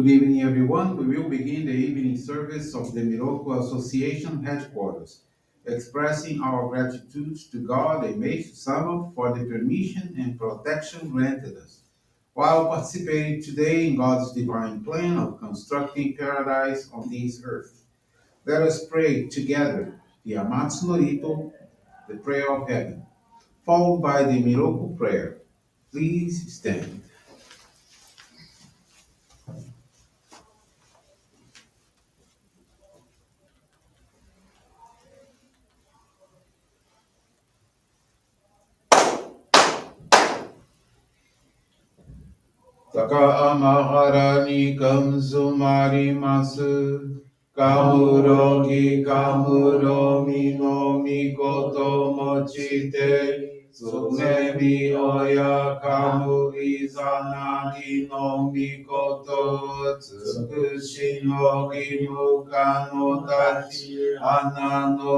Good evening, everyone. We will begin the evening service of the Miroku Association headquarters, expressing our gratitude to God and Meishu-sama for the permission and protection granted us, while participating today in God's divine plan of constructing paradise on this earth. Let us pray together the Amatsu-Norito, the prayer of heaven, followed by the Miroku Prayer. Please stand. Takamaharani kamsumarimasu. Kamurogi kamuromi no mikoto mochite. Sumebi oya kamu izanagi no mikoto. Tsukushi no gimuka no tachi. Anano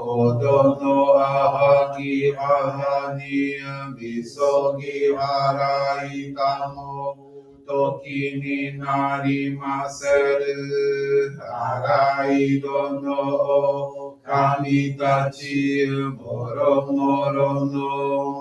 odono ahagi ahani. Bisogi harai tamo. Toki ni narimaseru arai dono o kami tachi moro moro no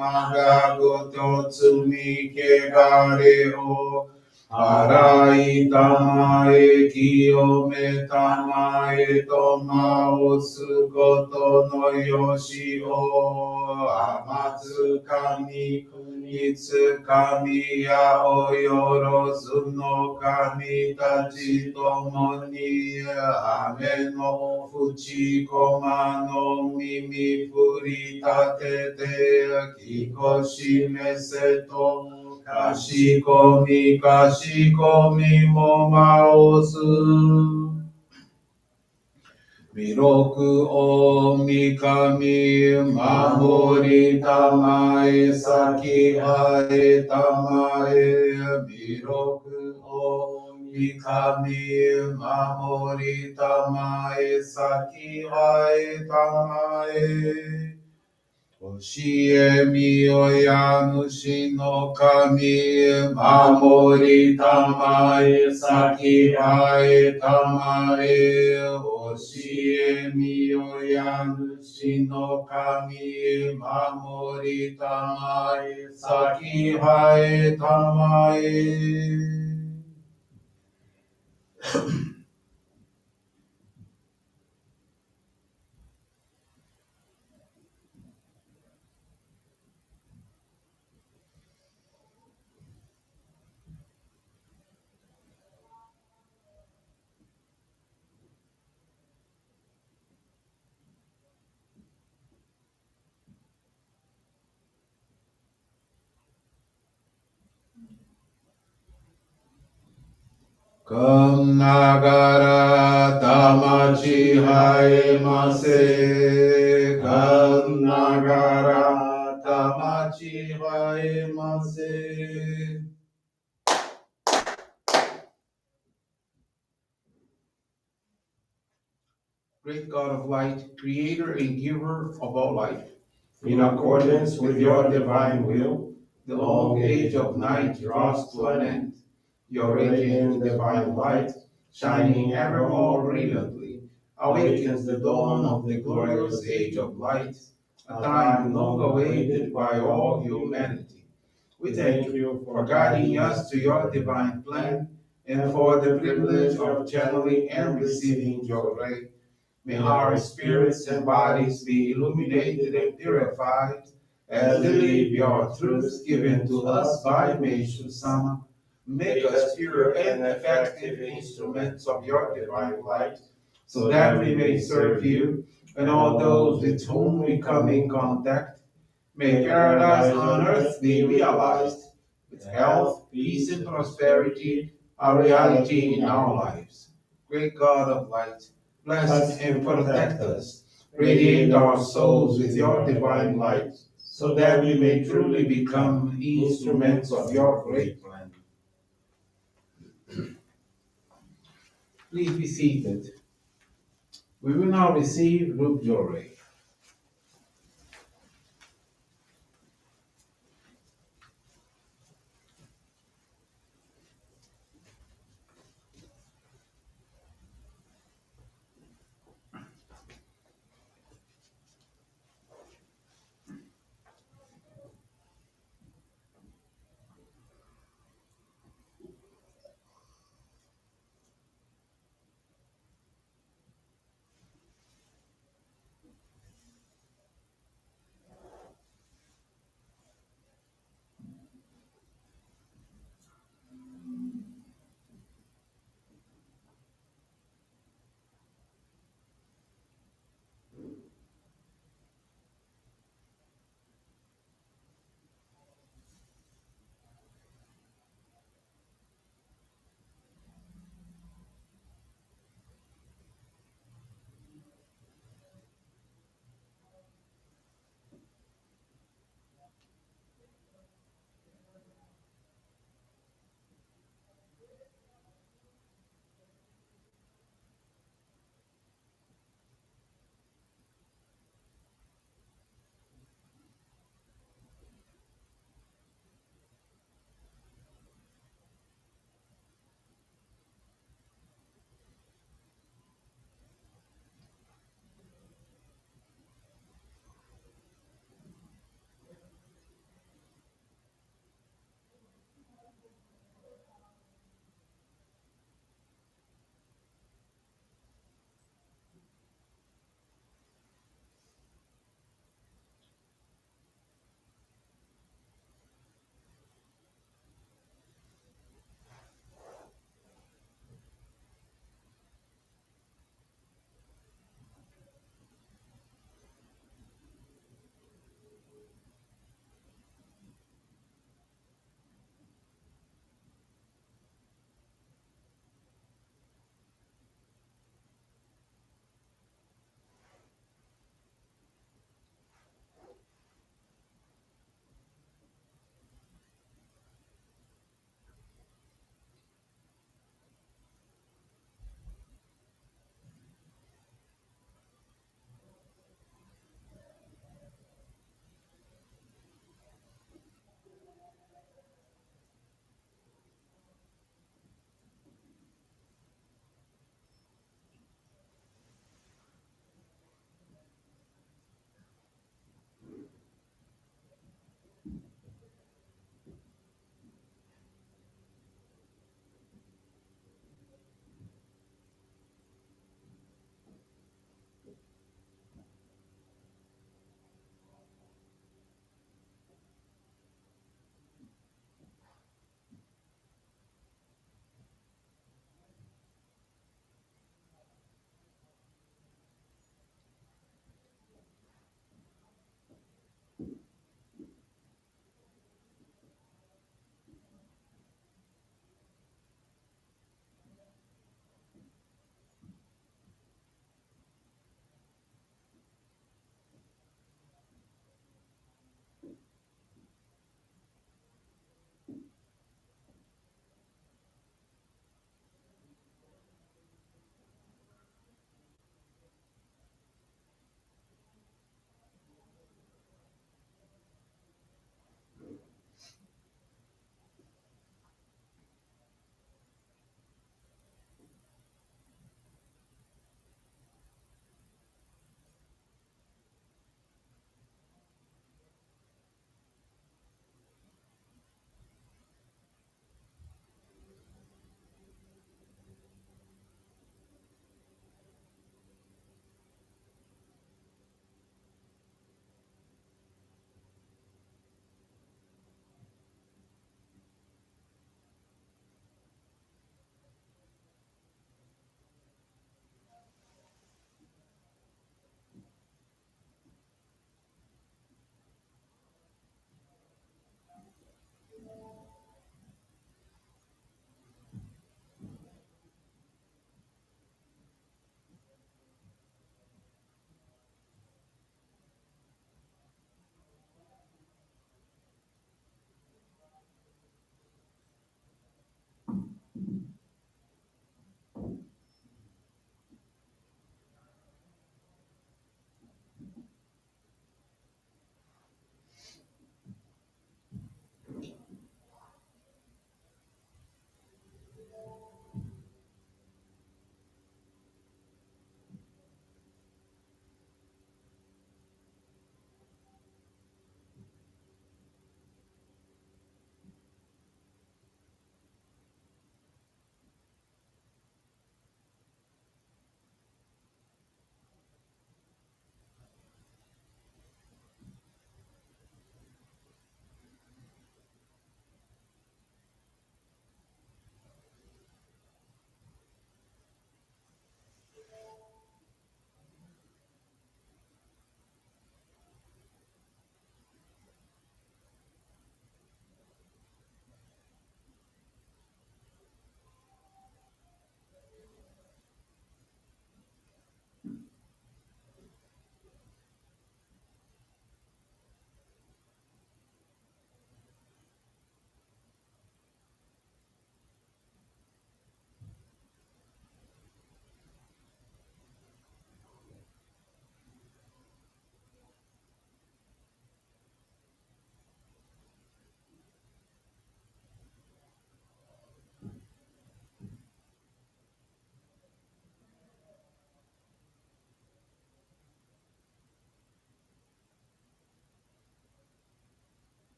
magagoto tsumi kegare o arai tamae kiyome tamae toma osukoto no yoshi o amatsu kami Itsu kami ya oyorozu no kami tachi tomo ni ame no fuchi koma no mimi furitate te kikoshi meseto kashikomi mo maosu. Miroku o mikami mamori tamae saki hae tamae. Miroku o mikami mamori tamae saki hae tamae. Oshie miyoya nushi no kami mamori tamae saki hae tamae. Oshie miyoya nushi no kami mamori tamae saki hae tamae. Kam nagara tamachi haemase. Kam nagara tamachi haemase. Great God of light, creator and giver of all life, in accordance with your divine will, the long age of night draws to an end. Your radiant divine light, shining ever more brilliantly, awakens the dawn of the glorious age of light, a time long awaited by all humanity. We thank you for guiding us to your divine plan and for the privilege of channeling and receiving Johrei. May our spirits and bodies be illuminated and purified as we live your truths given to us by Meishu-sama. Make us pure and effective instruments of your divine light, so that we may serve you and all those with whom we come in contact. May paradise on earth be realized, with health, peace, and prosperity, a reality in our lives. Great God of light, bless and protect us. Radiate our souls with your divine light, so that we may truly become instruments of your great plan. Please be seated. We will now receive Group Johrei.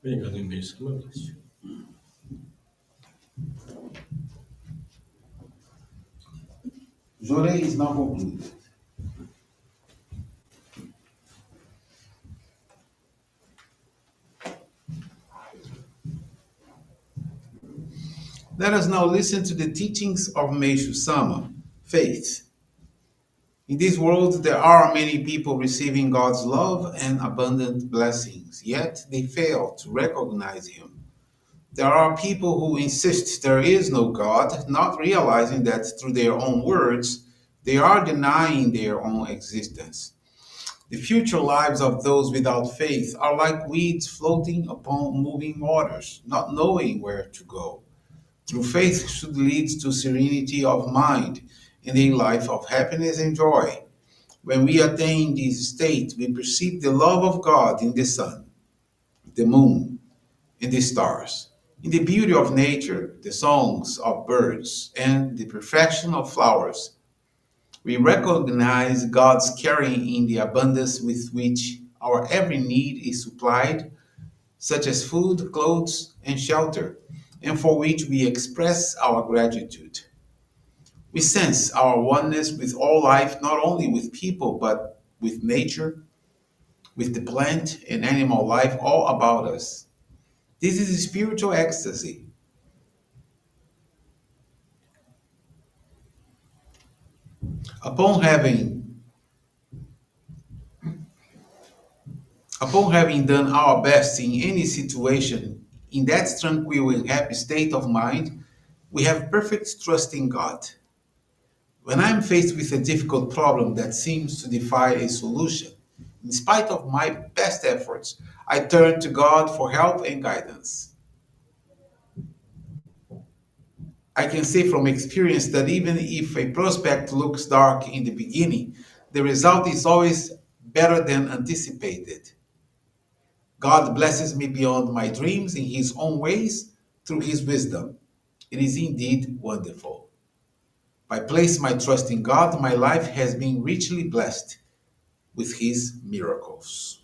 Obrigado, Meishu-sama. Johrei is now concluded. Let us now listen to the teachings of Meishu-sama, faith. In this world, there are many people receiving God's love and abundant blessings, yet they fail to recognize Him. There are people who insist there is no God, not realizing that through their own words, they are denying their own existence. The future lives of those without faith are like weeds floating upon moving waters, not knowing where to go. True faith should lead to serenity of mind and a life of happiness and joy. When we attain this state, we perceive the love of God in the sun, the moon, and the stars, in the beauty of nature, the songs of birds, and the perfection of flowers. We recognize God's caring in the abundance with which our every need is supplied, such as food, clothes, and shelter, and for which we express our gratitude. We sense our oneness with all life, not only with people, but with nature, with the plant and animal life all about us. This is spiritual ecstasy. Upon having upon having done our best in any situation, in that tranquil and happy state of mind, we have perfect trust in God. When I am faced with a difficult problem that seems to defy a solution, in spite of my best efforts, I turn to God for help and guidance. I can say from experience that even if a prospect looks dark in the beginning, the result is always better than anticipated. God blesses me beyond my dreams in His own ways through His wisdom. It is indeed wonderful. By placing my trust in God, my life has been richly blessed with His miracles.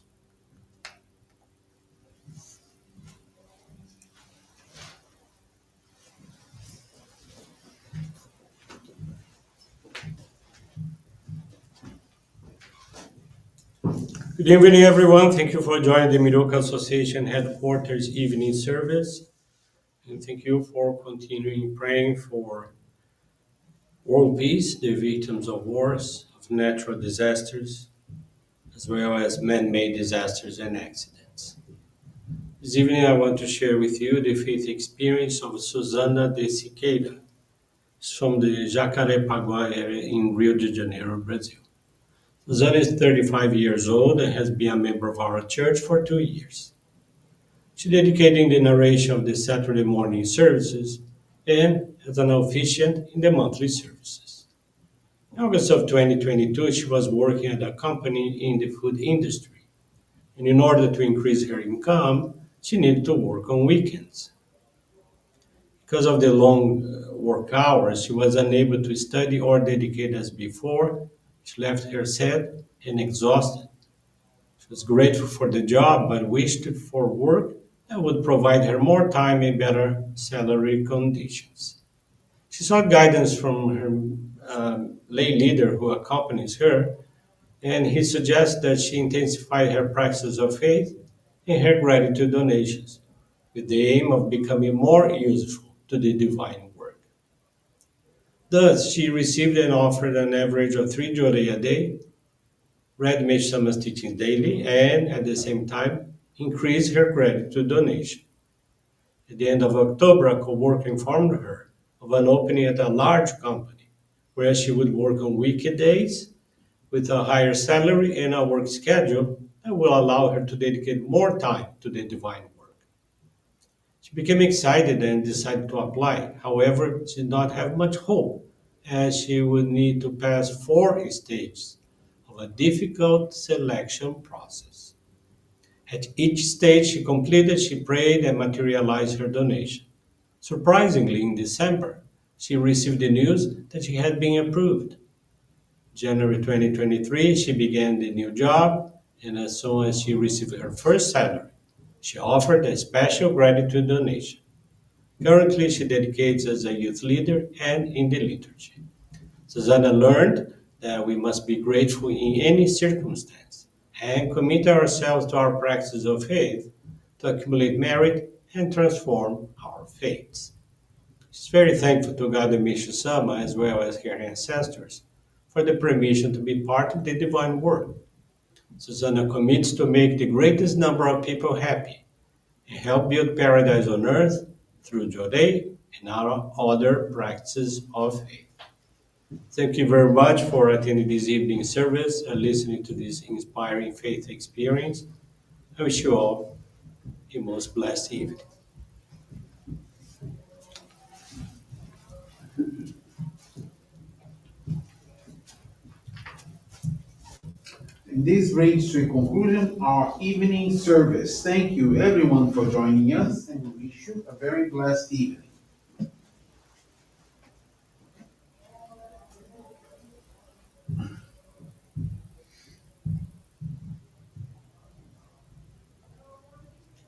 Good evening, everyone. Thank you for joining the Miroku Association headquarters evening service. And thank you for continuing praying for world peace, the victims of wars, of natural disasters, as well as man-made disasters and accidents. This evening, I want to share with you the faith experience of Susana de Siqueira from the Jacarepaguá area in Rio de Janeiro, Brazil. Susana is 35 years old and has been a member of our church for 2 years. She's dedicating the narration of the Saturday morning services and as an officiant in the monthly services. In August of 2022, she was working at a company in the food industry, and in order to increase her income, she needed to work on weekends. Because of the long work hours, she was unable to study or dedicate as before. She left her sad and exhausted. She was grateful for the job, but wished for work that would provide her more time and better salary conditions. She sought guidance from her lay leader who accompanies her, and he suggests that she intensify her practice of faith and her gratitude donations, with the aim of becoming more useful to the divine work. Thus, she received and offered an average of 3 Johrei a day, read Meishu-sama's teachings daily, and at the same time, increased her gratitude donation. At the end of October, a coworker informed her of an opening at a large company where she would work on weekdays with a higher salary and a work schedule that will allow her to dedicate more time to the divine work. She became excited and decided to apply. However, she did not have much hope as she would need to pass 4 stages of a difficult selection process. At each stage she completed, she prayed and materialized her donation. Surprisingly, in December, she received the news that she had been approved. January 2023, she began the new job, and as soon as she received her first salary, She offered a special gratitude donation. Currently, she dedicates as a youth leader and in the liturgy. Susanna learned that we must be grateful in any circumstance and commit ourselves to our practice of faith to accumulate merit and transform our fates. She's very thankful to God and Meishu-sama as well as her ancestors for the permission to be part of the divine work. Susanna commits to make the greatest number of people happy and help build paradise on earth through Johrei and our other practices of faith. Thank you very much for attending this evening service and listening to this inspiring faith experience. I wish you all a most blessed evening. And this brings to a conclusion our evening service. Thank you everyone for joining us and we wish you a very blessed evening.